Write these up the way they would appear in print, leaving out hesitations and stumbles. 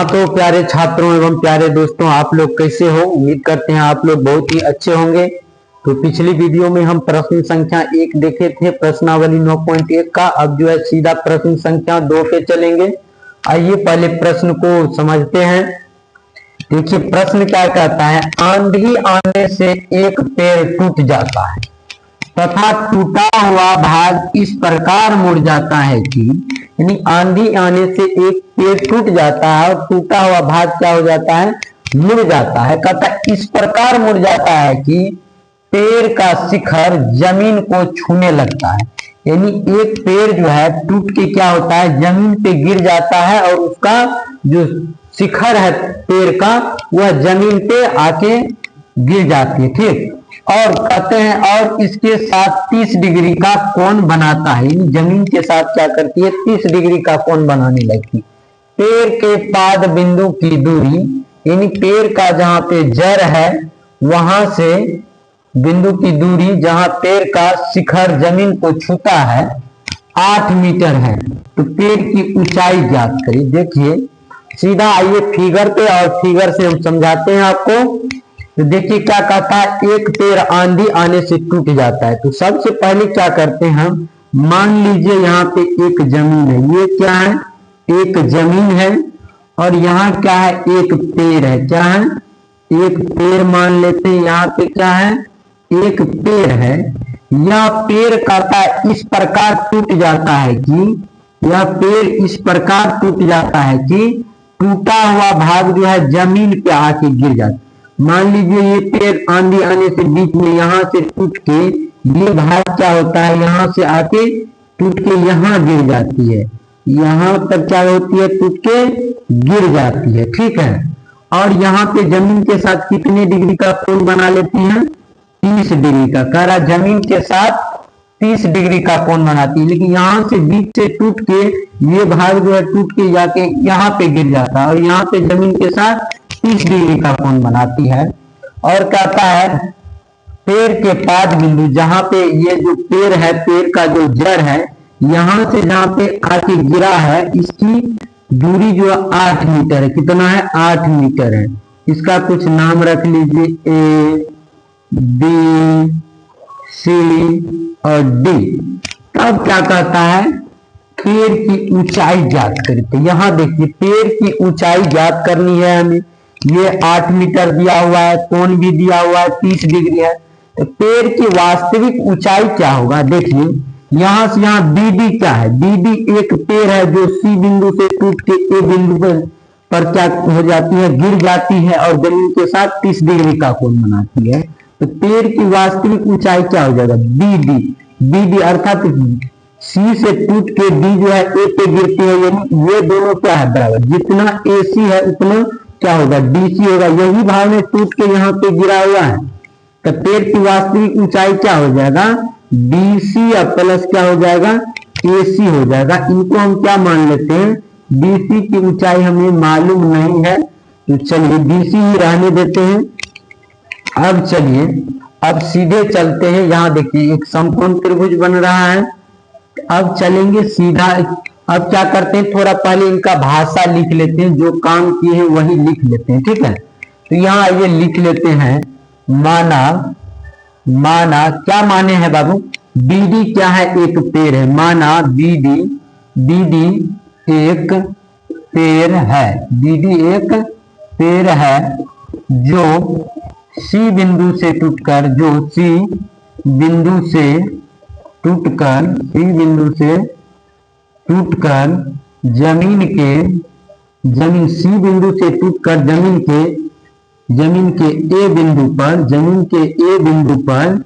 तो प्यारे छात्रों एवं प्यारे दोस्तों, आप लोग कैसे हो? उम्मीद करते हैं आप लोग बहुत ही अच्छे होंगे। तो पिछली वीडियो में हम प्रश्न संख्या 1 देखे थे, प्रश्नावली 9.1 का। अब जो है सीधा प्रश्न संख्या 2 पे चलेंगे। आइए पहले प्रश्न को समझते हैं। देखिए प्रश्न क्या कहता है, आंधी आने से एक पेड़ टूट जाता है तथा टूटा हुआ भाग इस प्रकार मुड़ जाता है कि, यानी आंधी आने से एक पेड़ टूट जाता है और टूटा हुआ भाग क्या हो जाता है, मुड़ जाता है। कहता इस प्रकार मुड़ जाता है कि पेड़ का शिखर जमीन को छूने लगता है। यानी एक पेड़ जो है टूट के क्या होता है, जमीन पे गिर जाता है और उसका जो शिखर है पेड़ का वह जमीन पे आके गिर जाती है। ठीक, और कहते हैं और इसके साथ 30 डिग्री का कोण बनाता है। जमीन के साथ क्या करती है, 30 डिग्री का कोण बनाने लगती। पेड़ के पाद बिंदु की दूरी, यानी पेड़ का जहां पे जड़ है वहां से बिंदु की दूरी जहां पेड़ का शिखर जमीन को छूता है 8 मीटर है। तो पेड़ की ऊंचाई ज्ञात करिए। देखिए सीधा आइए फिगर पे और फिगर से हम समझाते हैं आपको। तो देखिए क्या कहता है, एक पेड़ आंधी आने से टूट जाता है। तो सबसे पहले क्या करते हैं हम, मान लीजिए यहाँ पे एक जमीन है, ये क्या है, एक जमीन है और यहाँ क्या है, एक पेड़ है। क्या है, एक पेड़ मान लेते हैं। यहाँ पे क्या है, एक पेड़ है। यह पेड़ कहता है इस प्रकार टूट जाता है कि, यह पेड़ इस प्रकार टूट जाता है कि टूटा हुआ भाग जो है जमीन पे आके गिर जाता है। मान लीजिए ये पेड़ आंधी आने से बीच में यहाँ से टूट के ये भाग क्या होता है, यहाँ से आके टूट के यहाँ गिर जाती है। यहाँ तक क्या होती है, टूट के गिर जाती है। ठीक है, और यहाँ पे जमीन के साथ कितने डिग्री का कोण बना लेती है, 30 डिग्री का। कह रहा जमीन के साथ 30 डिग्री का कोण बनाती है। लेकिन यहाँ से बीच से टूट के ये भाग जो है टूट के जाके यहाँ पे गिर जाता है और यहाँ पे जमीन के साथ 30 डिग्री का कोण बनाती है। और कहता है पेड़ के पाद बिंदु, जहां पे ये जो पेड़ है, पेड़ का जो जड़ है, यहां से जहां पे आके गिरा है, इसकी दूरी जो 8 मीटर है। कितना है, 8 मीटर है। इसका कुछ नाम रख लीजिए, ए बी सी और डी। तब क्या कहता है, पेड़ की ऊंचाई ज्ञात करते। यहां देखिए पेड़ की ऊंचाई ज्ञात करनी है हमें। ये 8 मीटर दिया हुआ है, कोण भी दिया हुआ है 30 डिग्री है। तो पेड़ की वास्तविक ऊंचाई क्या होगा, देखिए यहां से यहाँ बीडी क्या है, बीडी एक पेड़ है जो सी बिंदु से टूट के ए बिंदु पर क्या हो जाती है, गिर जाती है और जमीन के साथ 30 डिग्री का कोण बनाती है। तो पेड़ की वास्तविक ऊंचाई क्या हो जाएगा, बीडी। बीडी अर्थात सी से टूट के डी जो है ए पे गिरती है, यानी ये दोनों क्या है, बराबर। जितना ए सी है उतना क्या होगा, डीसी होगा। यही भाग में टूट के यहाँ पे गिरा हुआ है। तो पेड़ की वास्तविक ऊंचाई क्या हो जाएगा, डीसी या प्लस क्या हो जाएगा, एसी हो जाएगा। इनको हम क्या मान लेते हैं, डीसी की ऊंचाई हमें मालूम नहीं है, तो चलिए डीसी ही रहने देते हैं। अब चलिए अब सीधे चलते हैं। यहाँ देखिए एक समकोण त्रिभुज बन रहा है। अब चलेंगे सीधा। अब क्या करते हैं, थोड़ा पहले इनका भाषा लिख लेते हैं, जो काम किए हैं वही लिख लेते हैं। ठीक है, तो यहाँ ये लिख लेते हैं, माना क्या माने हैं बाबू, बीडी क्या है, एक पेड़ है। माना बीडी एक पेड़ है, बीडी एक पेड़ है जो सी बिंदु से टूटकर, जो सी बिंदु से टूटकर जमीन सी बिंदु से टूटकर जमीन के ए बिंदु पर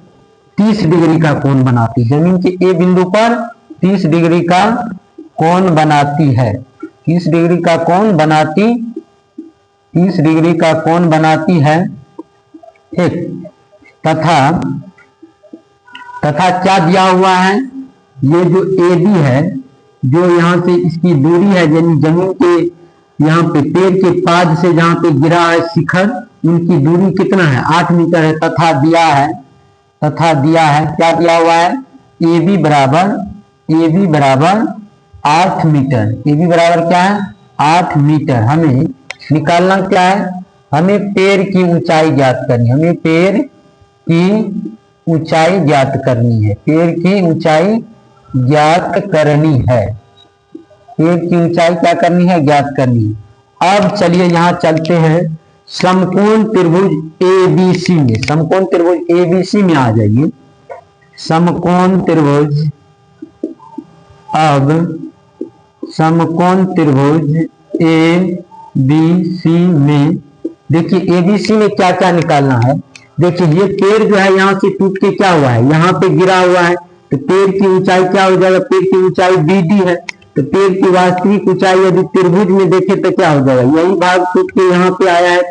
30 डिग्री का कोण बनाती। जमीन के ए बिंदु पर 30 डिग्री का कोण बनाती है। 30 डिग्री का कोण बनाती है। ठीक, तथा क्या दिया हुआ है, ये जो ए बी है, जो यहाँ से इसकी दूरी है, यानी जमीन के यहाँ पे पेड़ के पाद से जहाँ पे गिरा है शिखर, उनकी दूरी कितना है, 8 मीटर है। तथा दिया है क्या दिया हुआ है, ए बी बराबर 8 मीटर। ए बी बराबर क्या है, 8 मीटर। हमें निकालना क्या है, हमें पेड़ की ऊंचाई ज्ञात करनी, हमें पेड़ की ऊंचाई ज्ञात करनी है, पेड़ की ऊंचाई ज्ञात करनी है, पेड़ की ऊंचाई क्या करनी है, ज्ञात करनी है। अब चलिए यहां चलते हैं समकोण त्रिभुज एबीसी में, समकोण त्रिभुज एबीसी में आ जाइए। समकोण त्रिभुज, अब समकोण त्रिभुज ए बी सी में देखिए, एबीसी में क्या क्या निकालना है। देखिए ये पेड़ जो है यहाँ से टूट के क्या हुआ है, यहाँ पे गिरा हुआ है, तो पेड़ की ऊंचाई क्या हो जाएगा, पेड़ की ऊंचाई बीडी है, तो पेड़ की वास्तविक ऊंचाई यदि त्रिभुज में देखे तो क्या हो जाएगा, यही भाग टूट के यहाँ पे आया है,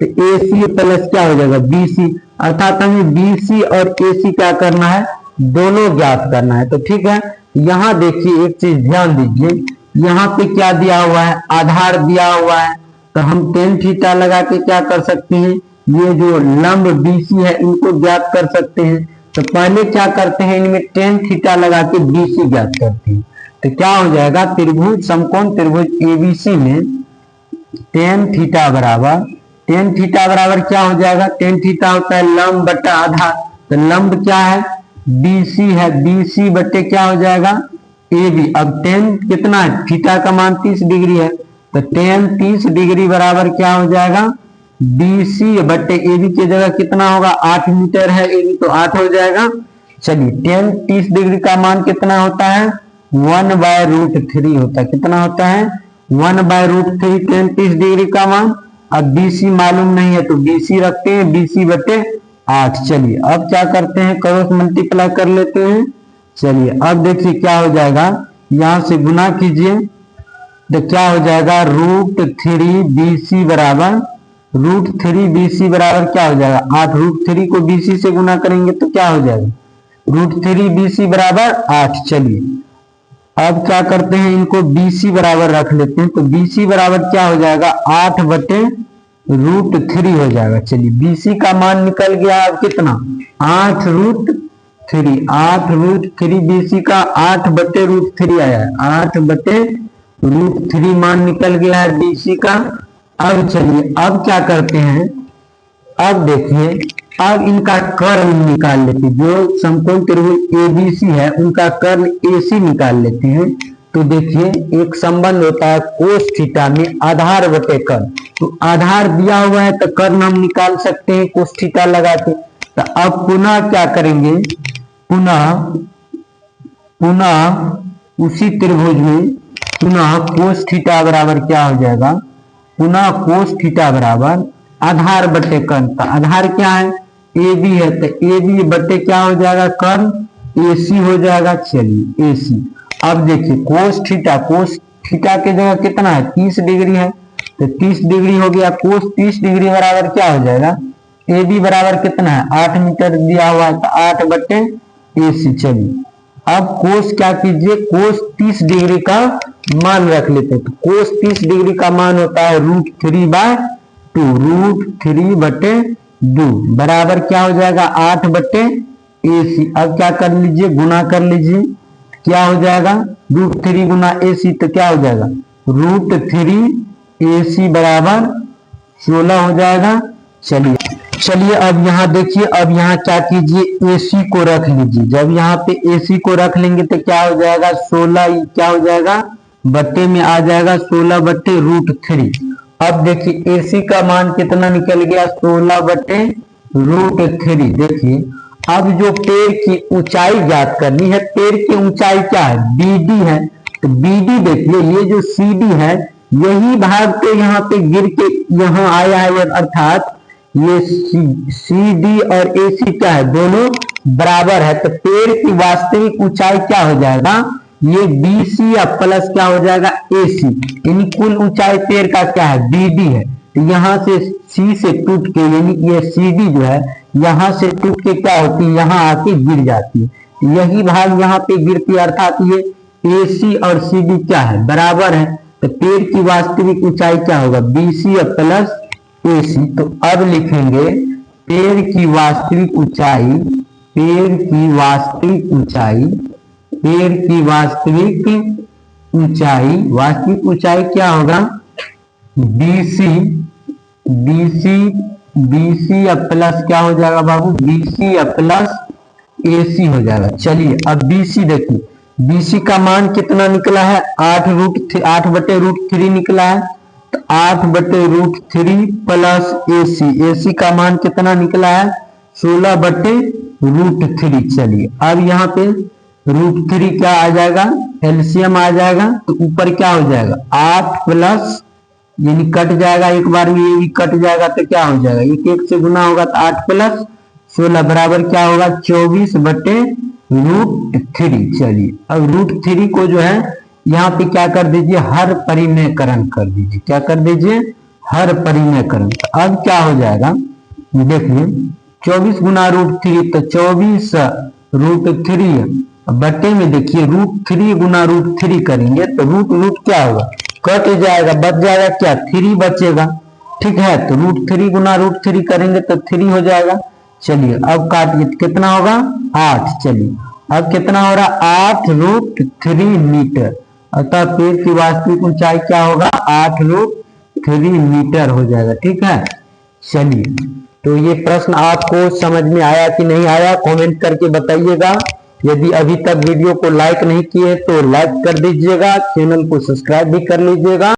तो AC प्लस क्या हो जाएगा BC, अर्थात हमें BC और AC क्या करना है, दोनों ज्ञात करना है। तो ठीक है, यहाँ देखिए एक चीज ध्यान दीजिए, यहाँ पे क्या दिया हुआ है, आधार दिया हुआ है, तो हम tan थीटा लगा के क्या कर सकते हैं, ये जो लंब BC है इनको ज्ञात कर सकते हैं। तो पहले क्या करते हैं, इनमें tan थीटा लगा के BC ज्ञात करते हैं, तो क्या हो जाएगा, त्रिभुज समकोण त्रिभुज ABC में tan थीटा बराबर क्या हो जाएगा, tan थीटा होता है लंब बटा आधार, तो लंब क्या है BC है, BC बटे क्या हो जाएगा AB। अब tan कितना है, थीटा का मान 30 डिग्री है, तो tan 30 डिग्री बराबर क्या हो जाएगा, BC बटे AB की जगह कितना होगा, 8 मीटर है AB, तो 8 हो जाएगा। चलिए tan 30 डिग्री का मान कितना होता है, 1/√3 होता है, कितना होता है 1/√3 tan 30 डिग्री का मान। अब BC मालूम नहीं है तो BC रखते हैं, BC बटे 8। चलिए अब क्या करते हैं, क्रॉस मल्टीप्लाई कर लेते हैं। चलिए अब देखिए क्या हो जाएगा, यहां से गुना कीजिए तो क्या हो जाएगा, √3 बराबर क्या हो जाएगा 8, √3 को BC से गुना करेंगे तो क्या हो जाएगा, √3 BC बराबर 8। चलिए अब क्या करते हैं, इनको BC बराबर रख लेते हैं, तो BC बराबर क्या हो जाएगा 8 बटे √3 हो जाएगा। चलिए BC का मान निकल गया, अब कितना 8√3 BC का 8 बटे √3 आया है, 8 बटे √3 मान निकल गया है BC का। अब चलिए अब क्या करते हैं, अब देखिए अब इनका कर्ण निकाल लेते हैं, जो समकोण त्रिभुज ABC है उनका कर्ण AC निकाल लेते हैं। तो देखिए एक संबंध होता है कोस थीटा में आधार बटे कर्ण, तो आधार दिया हुआ है तो कर्ण हम निकाल सकते हैं कोस थीटा लगा के। तो अब पुनः क्या करेंगे, पुनः उसी त्रिभुज में पुनः कोस थीटा बराबर क्या हो जाएगा, पुनः कोस थीटा बराबर आधार बटे कर्ण, का आधार क्या है AB है, तो AB बटे क्या हो जाएगा कर्ण AC हो जाएगा। चलिए AC, अब देखिए कोस थीटा के जगह कितना है 30 डिग्री है, तो 30 डिग्री हो गया, कोस 30 डिग्री बराबर क्या हो जाएगा, AB बराबर कितना है 8 मीटर दिया हुआ है, तो 8 बटे AC। चलिए अब कोस क्या कीजिए, कोस 30 डिग्री का मान रख लेते हैं, तो कोस 30 डिग्री का मान होता है √3/2, √3 बटे 2 बराबर क्या हो जाएगा 8 बटे AC। अब क्या कर लीजिए, गुना कर लीजिए, क्या हो जाएगा √3 गुना AC, तो क्या हो जाएगा √3 AC बराबर 16 हो जाएगा। चलिए अब यहाँ देखिए, अब यहाँ क्या कीजिए AC को रख लीजिए, जब यहाँ पे AC को रख लेंगे तो क्या हो जाएगा 16, क्या हो जाएगा बट्टे में आ जाएगा 16 बट्टे √3। अब देखिए AC का मान कितना निकल गया 16 बट्टे √3। देखिए अब जो पेड़ की ऊंचाई ज्ञात करनी है, पेड़ की ऊंचाई क्या है BD है, तो BD देखिए ये जो CD है यही भाग तो यहाँ पे गिर के यहाँ आया है, अर्थात ये CD और AC क्या है दोनों बराबर है, तो पेड़ की वास्तविक ऊंचाई क्या हो जाएगा, ये BC या प्लस क्या हो जाएगा AC, यानी कुल ऊंचाई पेड़ का क्या है BD है। तो यहाँ से C से टूट के यानी ये CD जो है यहाँ से टूट के क्या होती है यहाँ आके गिर जाती है, यही भाग यहाँ पे गिरती है, अर्थात ये AC और CD क्या है बराबर है, तो पेड़ की वास्तविक ऊंचाई क्या होगा BC या प्लस AC। तो अब लिखेंगे पेड़ की वास्तविक ऊंचाई, पेड़ की वास्तविक ऊंचाई, पेड़ की वास्तविक ऊंचाई क्या होगा BC BC BC अब प्लस क्या हो जाएगा बाबू, BC अब प्लस AC हो जाएगा। चलिए अब BC देखिए, BC का मान कितना निकला है, 8/√3 निकला है। तो 8/√3 प्लस AC का मान कितना निकला है, 16/√3। चलिए अब यहाँ पे √3 क्या आ जाएगा, एलसीएम आ जाएगा। तो ऊपर क्या हो जाएगा, 8 प्लस, यानी कट जाएगा एक बार में, ये भी कट जाएगा तो क्या हो जाएगा, एक एक से गुना होगा तो 8 प्लस 16 बराबर क्या होगा, 24/√3। चलिए अब √3 को जो है यहाँ पे क्या कर दीजिए, हर परिमेयकरण कर दीजिए। क्या कर दीजिए, हर परिमेयकरण। अब क्या हो जाएगा, देखिए 24 गुना √3 तो 24/√3 बटे में देखिए √3 गुना √3 करेंगे तो रूट क्या होगा, कट जाएगा, बच जाएगा क्या, 3 बचेगा। ठीक है, तो √3 गुना √3 करेंगे तो 3 हो जाएगा। चलिए अब काटिए, कितना होगा, 8। चलिए अब कितना हो रहा, 8√3 मीटर। अतः पेड़ की वास्तविक ऊंचाई क्या होगा, 8√3 मीटर हो जाएगा। ठीक है, चलिए तो ये प्रश्न आपको समझ में आया कि नहीं आया, कमेंट करके बताइएगा। यदि अभी तक वीडियो को लाइक नहीं किए तो लाइक कर दीजिएगा, चैनल को सब्सक्राइब भी कर लीजिएगा।